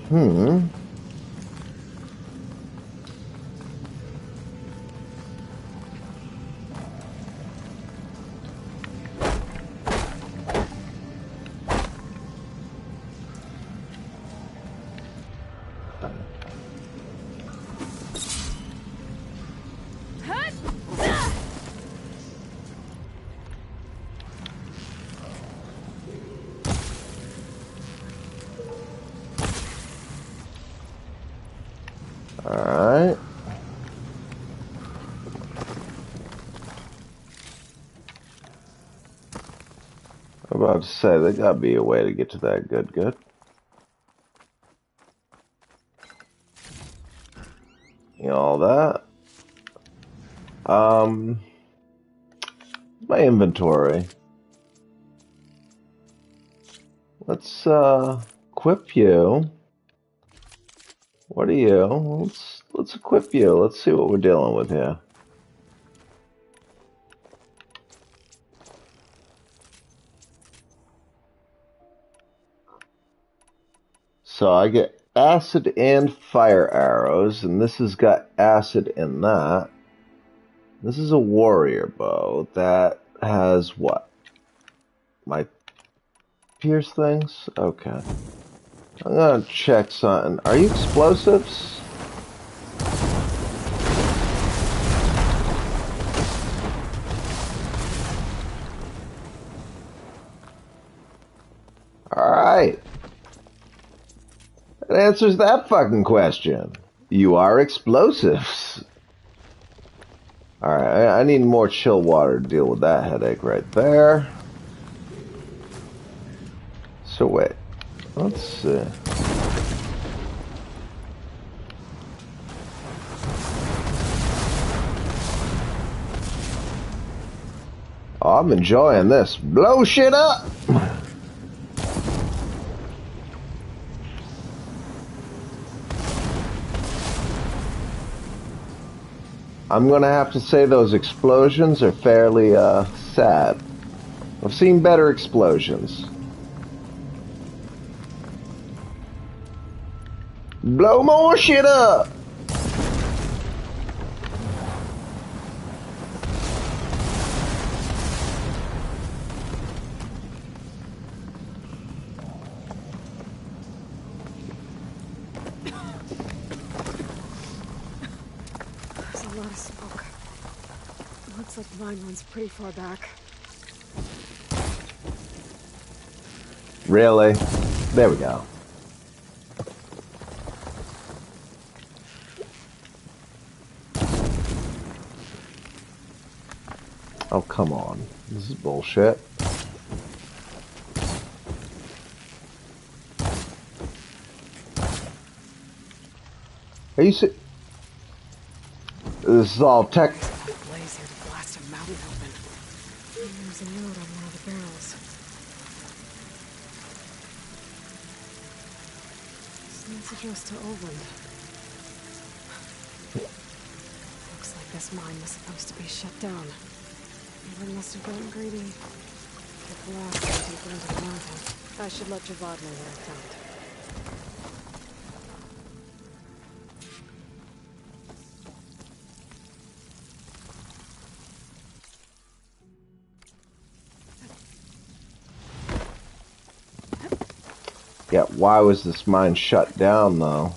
Hmm. Alright. I'm about to say, there gotta be a way to get to that good. You know, all that. My inventory. Let's, equip you. What are you? Let's equip you. Let's see what we're dealing with here. So I get acid and fire arrows, and this has got acid in that. This is a warrior bow that has what? My pierce things? Okay. I'm gonna check something. Are you explosives? Alright. That answers that fucking question. You are explosives. Alright, I need more chill water to deal with that headache right there. So wait. Let's see. Oh, I'm enjoying this. Blow shit up! I'm gonna have to say those explosions are fairly, sad. I've seen better explosions. Blow more shit up! There's a lot of smoke. Looks like mine runs pretty far back. Really? There we go. Oh, come on. This is bullshit. Are you This is all tech. Blaze here to blast a mountain open. There's a note on one of the barrels. This needs addressed to Oland. This mine was supposed to be shut down. Everyone must have gotten greedy. Get blasted deeper into the mountain. I should let Javad know where I found it. Yeah, why was this mine shut down, though?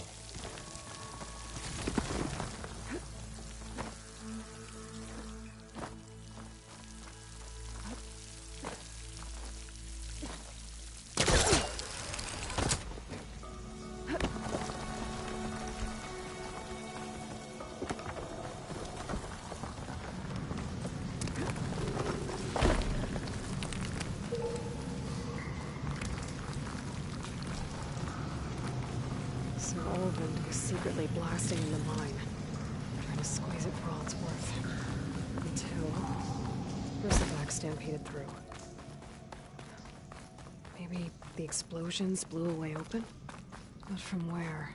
So Olvin was secretly blasting in the mine, trying to squeeze it for all it's worth. Until Bristleback stampeded through. Maybe the explosions blew a way open? But from where?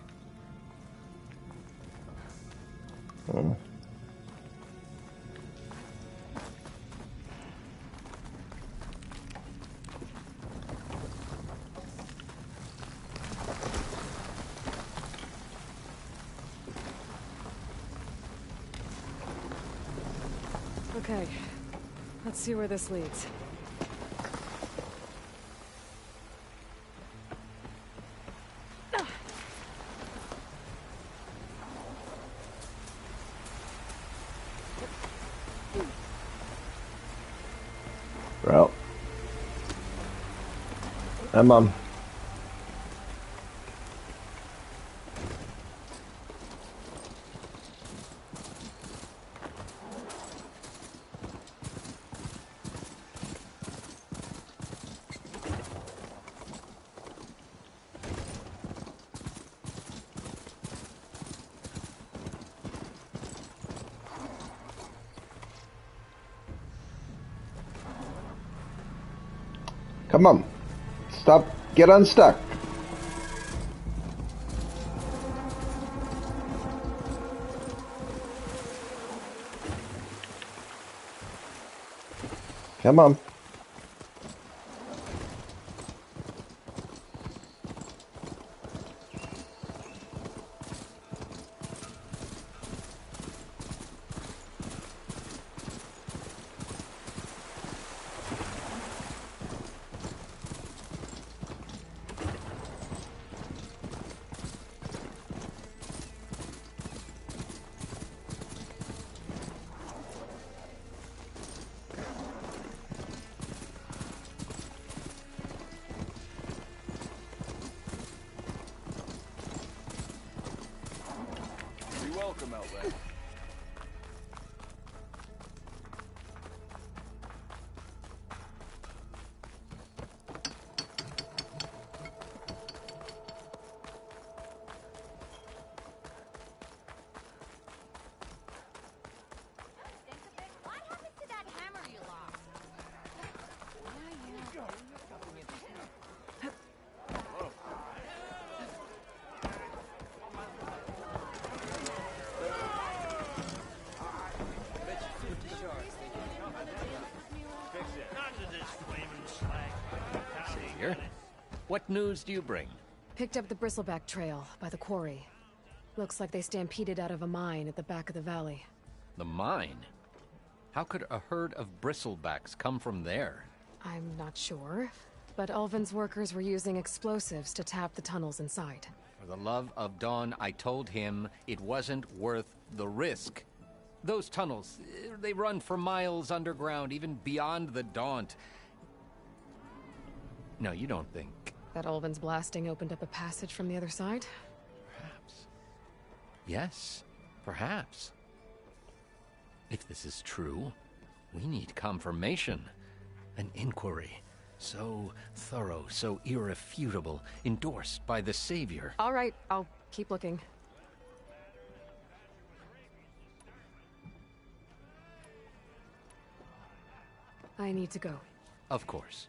Okay, let's see where this leads. Well. Hi, Mom. Come on. Stop. Get unstuck. Come on. You're welcome out there. What news do you bring? Picked up the Bristleback trail by the quarry. Looks like they stampeded out of a mine at the back of the valley. The mine? How could a herd of bristlebacks come from there? I'm not sure, but Ulvin's workers were using explosives to tap the tunnels inside. For the love of Dawn, I told him it wasn't worth the risk. Those tunnels, they run for miles underground, even beyond the Daunt. No, you don't think... That Ulvin's blasting opened up a passage from the other side? Perhaps. Yes, perhaps. If this is true, we need confirmation. An inquiry. So thorough, so irrefutable, endorsed by the Savior. All right, I'll keep looking. I need to go. Of course.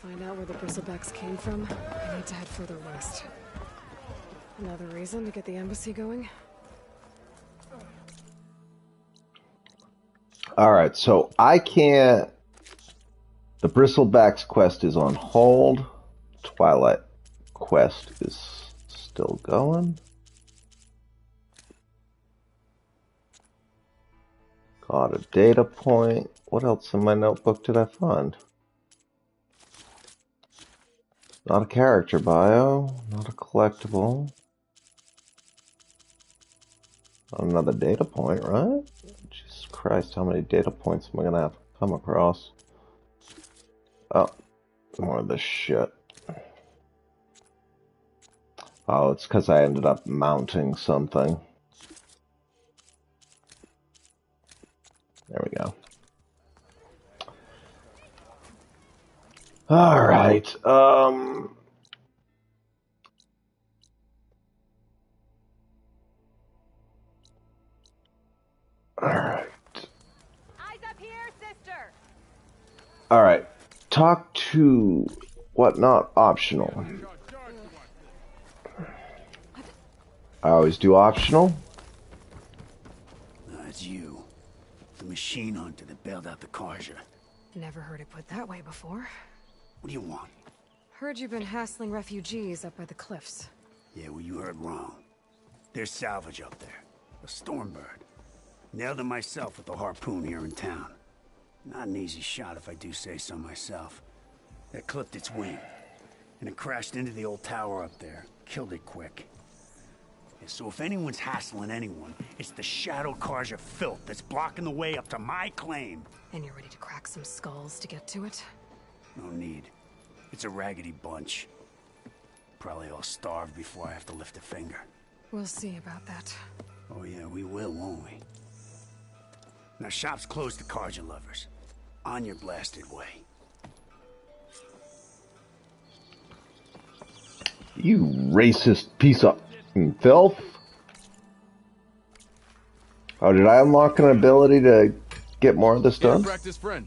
find out where the bristlebacks came from, I need to head further west. Another reason to get the embassy going? Alright, so I can't... The Bristlebacks quest is on hold. Twilight quest is still going. Got a data point. What else in my notebook did I find? Not a character bio, not a collectible. Not another data point, right? Jesus Christ, how many data points am I gonna have to come across? Oh, more of this shit. Oh, it's because I ended up mounting something. There we go. All right. All right. Eyes up here, sister. All right. Talk to whatnot optional. I always do optional. It's you. The machine hunter that bailed out the Carja. Never heard it put that way before. What do you want? Heard you've been hassling refugees up by the cliffs. Yeah, well, you heard wrong. There's salvage up there. A Stormbird. Nailed it myself with the harpoon here in town. Not an easy shot if I do say so myself. That clipped its wing. And it crashed into the old tower up there. Killed it quick. Yeah, so if anyone's hassling anyone, it's the Shadow Carja filth that's blocking the way up to my claim. And you're ready to crack some skulls to get to it? No need. It's a raggedy bunch. Probably all starved before I have to lift a finger. We'll see about that. Oh yeah, we will, won't we? Now shop's closed to Carja lovers. On your blasted way. You racist piece of filth. Oh, did I unlock an ability to get more of this done? Practice friend.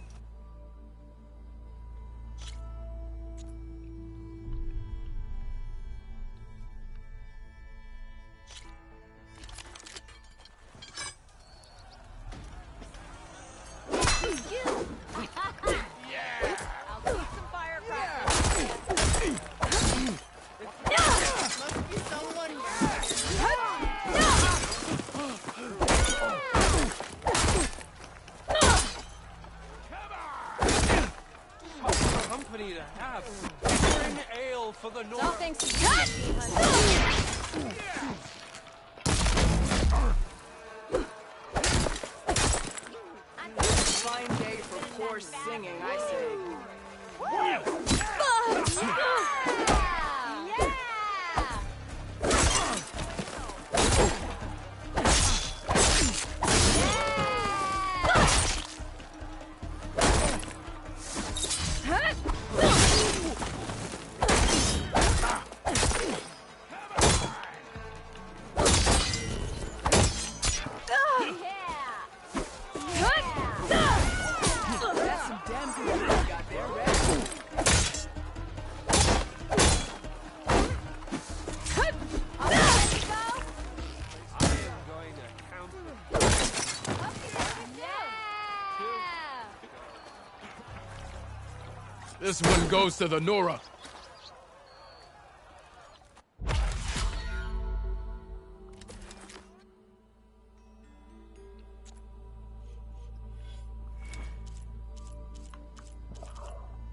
This one goes to the Nora.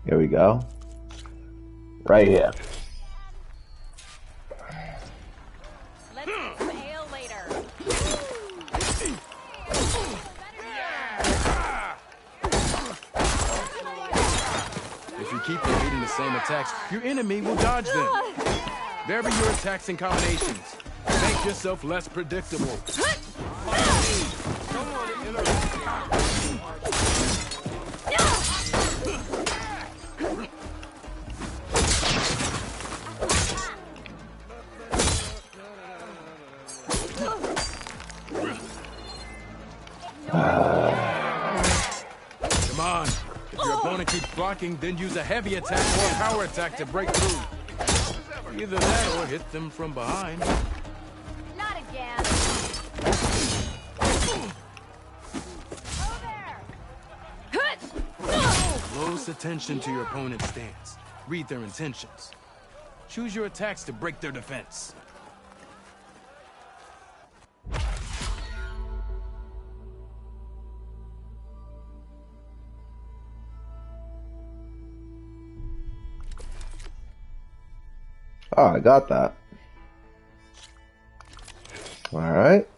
Here we go. Right here. Let's get some ale later. If you keep repeating the same attacks, your enemy will dodge them. Vary your attacks and combinations. Make yourself less predictable. Come on. If your opponent keeps blocking, then use a heavy attack or a power attack to break through. Either that or hit them from behind. Not again. Close attention to your opponent's stance. Read their intentions. Choose your attacks to break their defense. Oh, I got that. All right.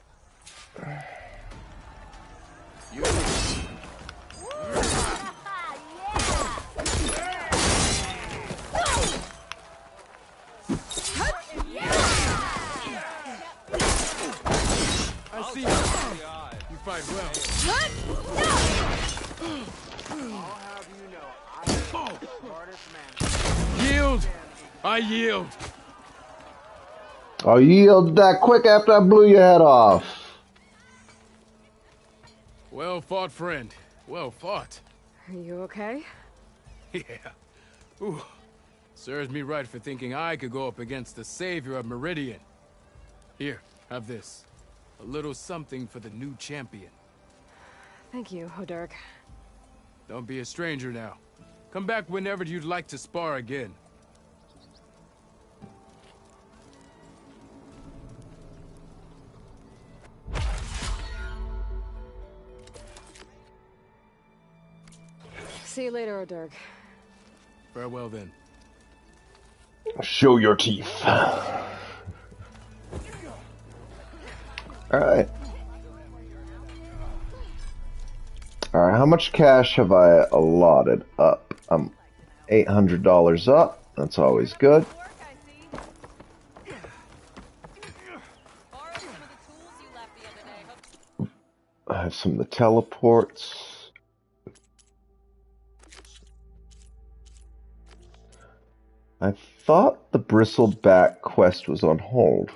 I see you. You fight well. Yield! I yield. Oh, you yielded that quick after I blew your head off. Well fought, friend. Well fought. Are you okay? Yeah. Ooh. Serves me right for thinking I could go up against the savior of Meridian. Here, have this. A little something for the new champion. Thank you, Hodurk. Don't be a stranger now. Come back whenever you'd like to spar again. See you later, Hodurk. Farewell then. Show your teeth. Alright. Alright, how much cash have I allotted? Up. I'm $800 up. That's always good. I have some of the teleports. I thought the Bristleback quest was on hold.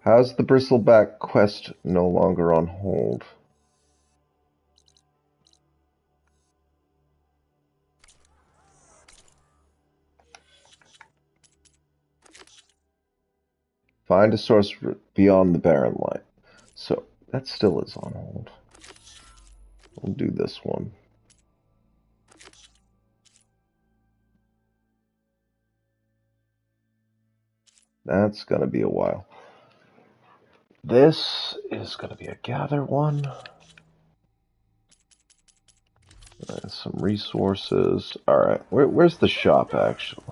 How's the Bristleback quest no longer on hold? Find a source beyond the Barren Light. So, that still is on hold. We'll do this one. That's gonna be a while. This is gonna be a gather one. Some resources. Alright, where's the shop actually?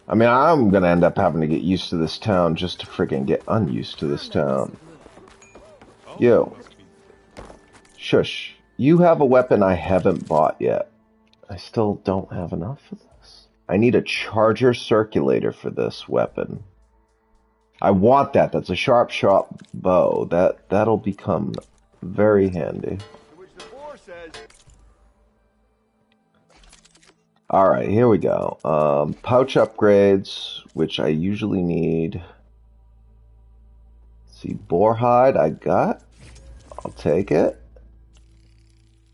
I mean, I'm gonna end up having to get used to this town just to freaking get unused to this town. Yo. Shush. You have a weapon I haven't bought yet. I still don't have enough for this. I need a charger circulator for this weapon. I want that. That's a sharp bow. That'll become very handy. Alright, here we go. Pouch upgrades, which I usually need. Let's see, boar hide I got. I'll take it.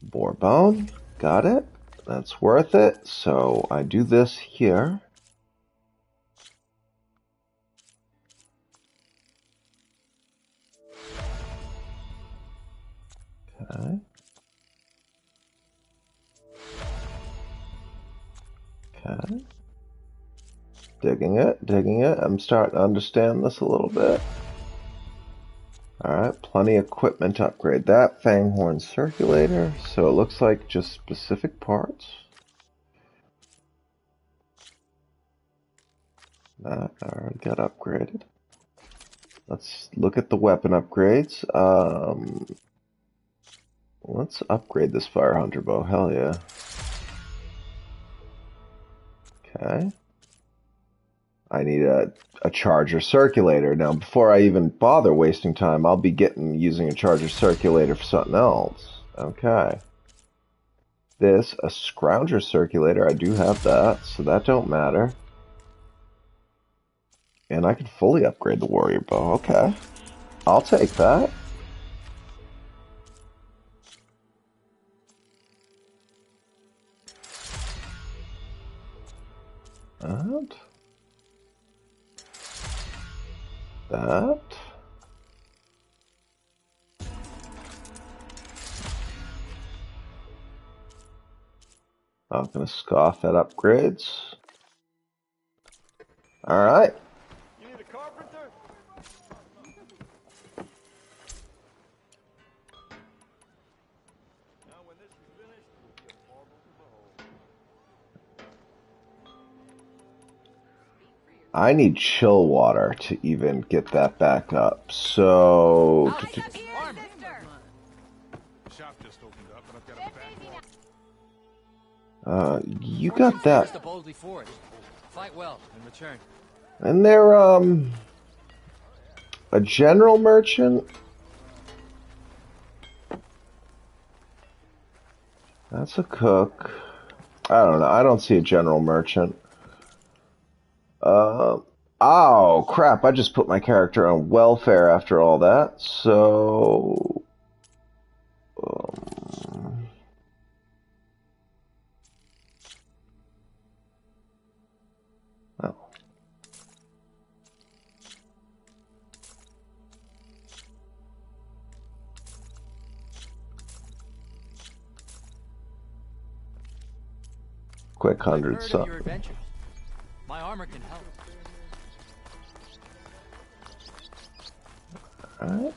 Boar bone, got it. That's worth it. So I do this here. Okay. Okay. Digging it. I'm starting to understand this a little bit. Alright, plenty of equipment to upgrade that. Fanghorn circulator. So it looks like just specific parts. That already got upgraded. Let's look at the weapon upgrades. Let's upgrade this Fire Hunter bow. Hell yeah. Okay. I need a charger circulator. Now, before I even bother wasting time, I'll be using a charger circulator for something else. Okay. This, a scrounger circulator. I do have that, so that don't matter. And I can fully upgrade the warrior bow. Okay. I'll take that. That. That. I'm gonna scoff at upgrades. Alright. You need a carpenter? Now when this is finished, it will be a marvel to behold. I need chill water to even get that back up. So... you got that. Fight well in return. And they're, a general merchant? That's a cook. I don't know. I don't see a general merchant. Oh, crap. I just put my character on welfare after all that. So... oh. Quick 100 something. My armor can help. Alright.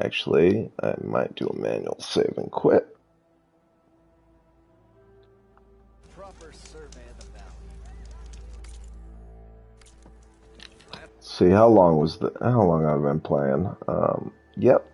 Actually, I might do a manual save and quit. Proper survey of the valley. See how long I've been playing. Yep.